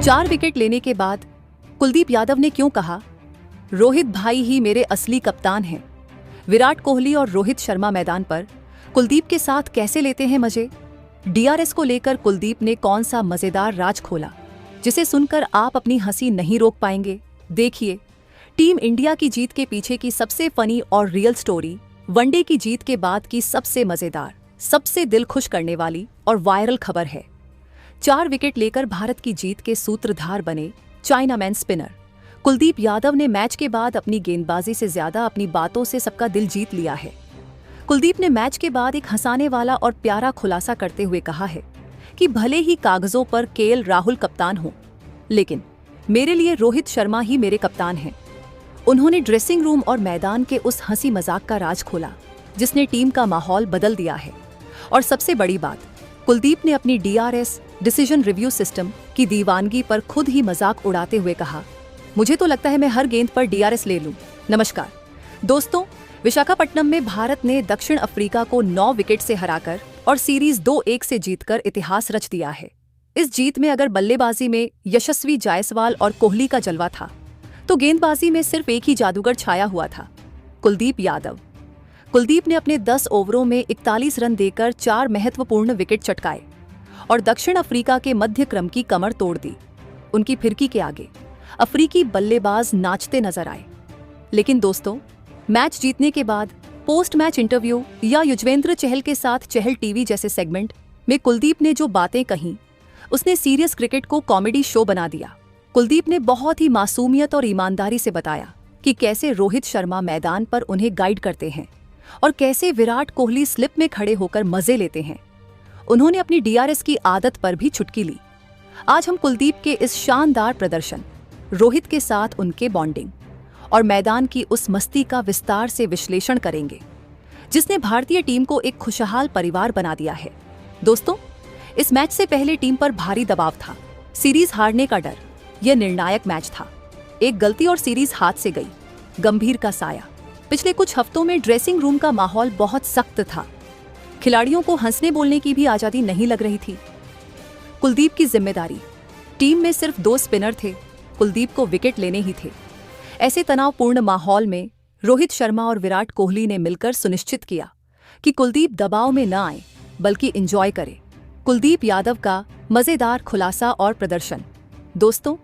4 wicket लेने के बाद कुलदीप यादव ने क्यों कहा, रोहित भाई ही मेरे असली कप्तान हैं। विराट कोहली और रोहित शर्मा मैदान पर कुलदीप के साथ कैसे लेते हैं मजे। डीआरएस को लेकर कुलदीप ने कौन सा मजेदार राज खोला, जिसे सुनकर आप अपनी हंसी नहीं रोक पाएंगे। देखिए टीम इंडिया की जीत के पीछे की सबसे फनी और रियल स्टोरी, वनडे की जीत के बाद की सबसे मजेदार, सबसे दिल खुश करने वाली और वायरल खबर है। 4 विकेट लेकर भारत की जीत के सूत्रधार बने चाइनामैन स्पिनर कुलदीप यादव ने मैच के बाद अपनी गेंदबाजी से ज्यादा अपनी बातों से सबका दिल जीत लिया है। कुलदीप ने मैच के बाद एक हंसाने वाला और प्यारा खुलासा करते हुए कहा है कि भले ही कागजों पर केएल राहुल कप्तान हो, लेकिन मेरे लिए रोहित शर्मा ही मेरे कप्तान हैं। उन्होंने ड्रेसिंग रूम और मैदान के उस हंसी मजाक का राज खोला जिसने टीम का माहौल बदल दिया है। और सबसे बड़ी बात, कुलदीप ने अपनी डीआरएस डिसीजन रिव्यू सिस्टम की दीवानगी पर खुद ही मजाक उड़ाते हुए कहा, मुझे तो लगता है मैं हर गेंद पर डीआरएस ले लूं। नमस्कार दोस्तों, विशाखापट्टनम में भारत ने दक्षिण अफ्रीका को 9 विकेट से हराकर और सीरीज 2-1 से जीतकर इतिहास रच दिया है। इस जीत में अगर बल्लेबाजी में यशस्वी जायसवाल और कोहली का जलवा था, तो गेंदबाजी में सिर्फ एक ही जादूगर छाया हुआ था, कुलदीप यादव। कुलदीप ने अपने 10 ओवरों में 41 रन देकर 4 महत्वपूर्ण विकेट चटकाए और दक्षिण अफ्रीका के मध्य क्रम की कमर तोड़ दी। उनकी फिरकी के आगे अफ्रीकी बल्लेबाज नाचते नजर आए। लेकिन दोस्तों, मैच जीतने के बाद पोस्ट मैच इंटरव्यू या युजवेंद्र चहल के साथ चहल टीवी जैसे सेगमेंट में कुलदीप ने जो बातें कहीं, उसने सीरियस क्रिकेट को कॉमेडी शो बना दिया। कुलदीप ने बहुत ही मासूमियत और ईमानदारी से बताया कि कैसे रोहित शर्मा मैदान पर उन्हें गाइड करते हैं और कैसे विराट कोहली स्लिप में खड़े होकर मजे लेते हैं। उन्होंने अपनी डीआरएस की आदत पर भी चुटकी ली। आज हम कुलदीप के इस शानदार प्रदर्शन, रोहित के साथ उनके बॉन्डिंग और मैदान की उस मस्ती का विस्तार से विश्लेषण करेंगे, जिसने भारतीय टीम को एक खुशहाल परिवार बना दिया है। दोस्तों, इस मैच से पहले टीम पर भारी दबाव था, सीरीज हारने का डर। यह निर्णायक मैच था। एक गलती और सीरीज हाथ से गई। गंभीर का साया। पिछले कुछ हफ्तों में ड्रेसिंग रूम का माहौल बहुत सख्त था। खिलाड़ियों को हंसने बोलने की भी आजादी नहीं लग रही थी। कुलदीप की जिम्मेदारी, टीम में सिर्फ 2 स्पिनर थे, कुलदीप को विकेट लेने ही थे। ऐसे तनावपूर्ण माहौल में रोहित शर्मा और विराट कोहली ने मिलकर सुनिश्चित किया कि कुलदीप दबाव में न आए, बल्कि एंजॉय करे। कुलदीप यादव का मजेदार खुलासा और प्रदर्शन। दोस्तों,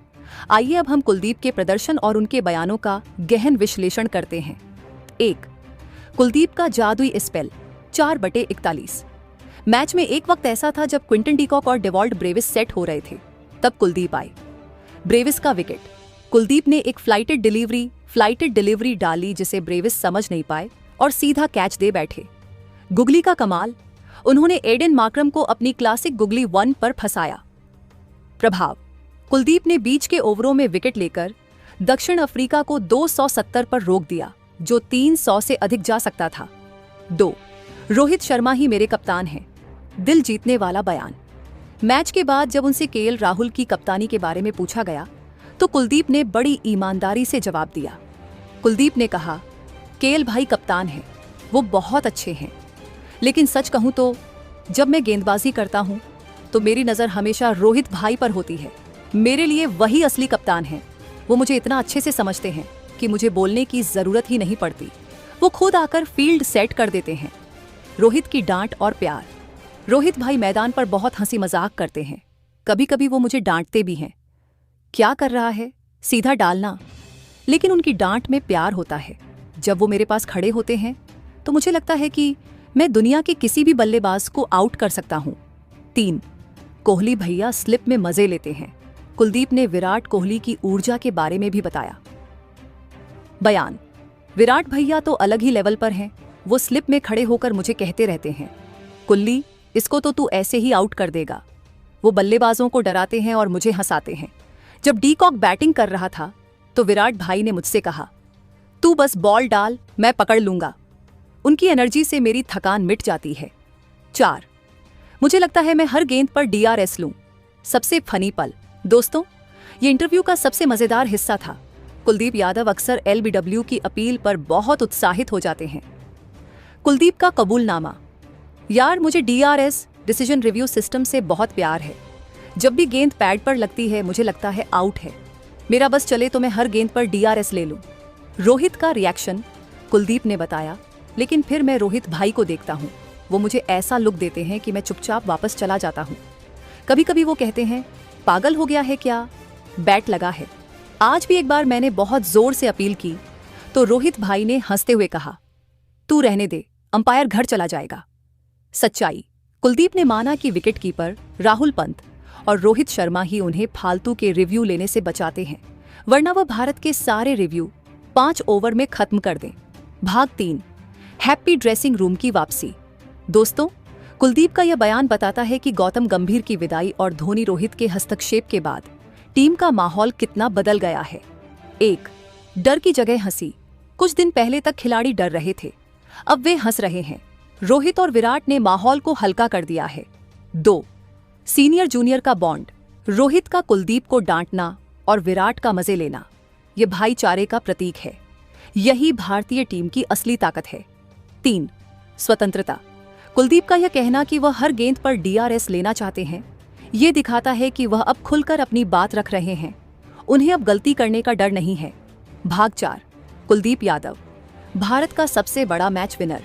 आइए अब हम कुलदीप के प्रदर्शन और उनके बयानों का गहन विश्लेषण करते हैं। 1. कुलदीप का जादुई स्पेल 4/41। मैच में एक वक्त ऐसा था जब क्विंटन डीकॉक और डेवॉल्ट ब्रेविस सेट हो रहे थे, तब कुलदीप आए। ब्रेविस का विकेट। कुलदीप ने एक फ्लाइटेड डिलीवरी डाली जिसे ब्रेविस समझ नहीं पाए और सीधा कैच दे बैठे। गुगली का कमाल, उन्होंने एडन मार्क्रम को अपनी क्लासिक गुगली 1 पर फंसाया। प्रभाव, कुलदीप ने बीच के ओवरों में विकेट लेकर दक्षिण अफ्रीका को 270 पर रोक दिया, जो 300 से अधिक जा सकता था। 2. रोहित शर्मा ही मेरे कप्तान हैं। दिल जीतने वाला बयान। मैच के बाद जब उनसे केएल राहुल की कप्तानी के बारे में पूछा गया, तो कुलदीप ने बड़ी ईमानदारी से जवाब दिया। कुलदीप ने कहा, केएल भाई कप्तान हैं, वो बहुत अच्छे हैं, लेकिन सच कहूं तो जब मैं गेंदबाजी करता हूं तो मेरी नज़र हमेशा रोहित भाई पर होती है। मेरे लिए वही असली कप्तान हैं। वो मुझे इतना अच्छे से समझते हैं कि मुझे बोलने की ज़रूरत ही नहीं पड़ती। वो खुद आकर फील्ड सेट कर देते हैं। रोहित की डांट और प्यार। रोहित भाई मैदान पर बहुत हंसी मजाक करते हैं। कभी कभी वो मुझे डांटते भी हैं, क्या कर रहा है, सीधा डालना। लेकिन उनकी डांट में प्यार होता है। जब वो मेरे पास खड़े होते हैं तो मुझे लगता है कि मैं दुनिया के किसी भी बल्लेबाज को आउट कर सकता हूं। 3. कोहली भैया स्लिप में मजे लेते हैं। कुलदीप ने विराट कोहली की ऊर्जा के बारे में भी बताया। बयान, विराट भैया तो अलग ही लेवल पर हैं। वो स्लिप में खड़े होकर मुझे कहते रहते हैं, कुल्ली, इसको तो तू ऐसे ही आउट कर देगा। वो बल्लेबाजों को डराते हैं और मुझे हंसाते हैं। जब डीकॉक बैटिंग कर रहा था तो विराट भाई ने मुझसे कहा, तू बस बॉल डाल, मैं पकड़ लूंगा। उनकी एनर्जी से मेरी थकान मिट जाती है। 4. मुझे लगता है मैं हर गेंद पर डीआरएस लूं। सबसे फनी पल। दोस्तों, ये इंटरव्यू का सबसे मजेदार हिस्सा था। कुलदीप यादव अक्सर एलबीडब्ल्यू की अपील पर बहुत उत्साहित हो जाते हैं। कुलदीप का कबूलनामा, यार मुझे डीआरएस डिसीजन रिव्यू सिस्टम से बहुत प्यार है। जब भी गेंद पैड पर लगती है मुझे लगता है आउट है। मेरा बस चले तो मैं हर गेंद पर DRS ले लूं। रोहित का रिएक्शन, कुलदीप ने बताया, लेकिन फिर मैं रोहित भाई को देखता हूँ, वो मुझे ऐसा लुक देते हैं कि मैं चुपचाप वापस चला जाता हूँ। कभी कभी वो कहते हैं, पागल हो गया है क्या, बैट लगा है। आज भी एक बार मैंने बहुत जोर से अपील की तो रोहित भाई ने हंसते हुए कहा, तू रहने दे, अंपायर घर चला जाएगा। सच्चाई, कुलदीप ने माना कि विकेटकीपर राहुल पंत और रोहित शर्मा ही उन्हें फालतू के रिव्यू लेने से बचाते हैं, वरना वह भारत के सारे रिव्यू 5 ओवर में खत्म कर दें। भाग 3, हैप्पी ड्रेसिंग रूम की वापसी। दोस्तों, कुलदीप का यह बयान बताता है कि गौतम गंभीर की विदाई और धोनी रोहित के हस्तक्षेप के बाद टीम का माहौल कितना बदल गया है। 1. डर की जगह हंसी। कुछ दिन पहले तक खिलाड़ी डर रहे थे, अब वे हंस रहे हैं। रोहित और विराट ने माहौल को हल्का कर दिया है। 2. सीनियर जूनियर का बॉन्ड। रोहित का कुलदीप को डांटना और विराट का मजे लेना, यह भाईचारे का प्रतीक है। यही भारतीय टीम की असली ताकत है। 3. स्वतंत्रता। कुलदीप का यह कहना कि वह हर गेंद पर DRS लेना चाहते हैं, ये दिखाता है कि वह अब खुलकर अपनी बात रख रहे हैं। उन्हें अब गलती करने का डर नहीं है। भाग 4, कुलदीप यादव, भारत का सबसे बड़ा मैच विनर।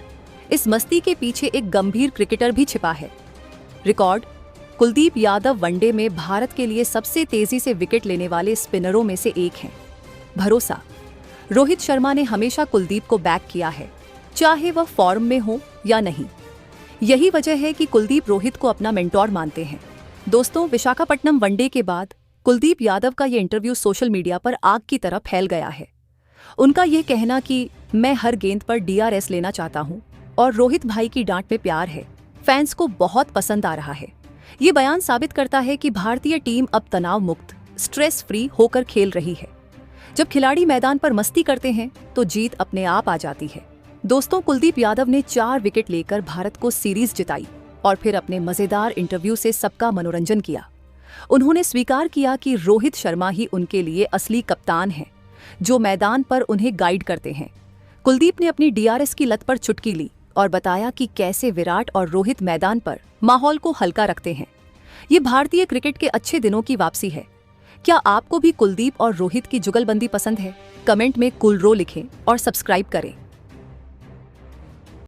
इस मस्ती के पीछे एक गंभीर क्रिकेटर भी छिपा है। रिकॉर्ड, कुलदीप यादव वनडे में भारत के लिए सबसे तेजी से विकेट लेने वाले स्पिनरों में से एक हैं। भरोसा, रोहित शर्मा ने हमेशा कुलदीप को बैक किया है, चाहे वह फॉर्म में हो या नहीं। यही वजह है कि कुलदीप रोहित को अपना मेंटोर मानते हैं। दोस्तों, विशाखापट्टनम वनडे के बाद कुलदीप यादव का ये इंटरव्यू सोशल मीडिया पर आग की तरह फैल गया है। उनका यह कहना कि मैं हर गेंद पर DRS लेना चाहता हूं और रोहित भाई की डांट में प्यार है, फैंस को बहुत पसंद आ रहा है। ये बयान साबित करता है कि भारतीय टीम अब तनाव मुक्त, स्ट्रेस फ्री होकर खेल रही है। जब खिलाड़ी मैदान पर मस्ती करते हैं तो जीत अपने आप आ जाती है। दोस्तों, कुलदीप यादव ने 4 विकेट लेकर भारत को सीरीज जिताई और फिर अपने मजेदार इंटरव्यू से सबका मनोरंजन किया। उन्होंने स्वीकार किया कि रोहित शर्मा ही उनके लिए असली कप्तान हैं, जो मैदान पर उन्हें गाइड करते हैं। कुलदीप ने अपनी DRS की लत पर चुटकी ली और बताया कि कैसे विराट और रोहित मैदान पर माहौल को हल्का रखते हैं। ये भारतीय क्रिकेट के अच्छे दिनों की वापसी है। क्या आपको भी कुलदीप और रोहित की जुगलबंदी पसंद है? कमेंट में कुल रो लिखें और सब्सक्राइब करें।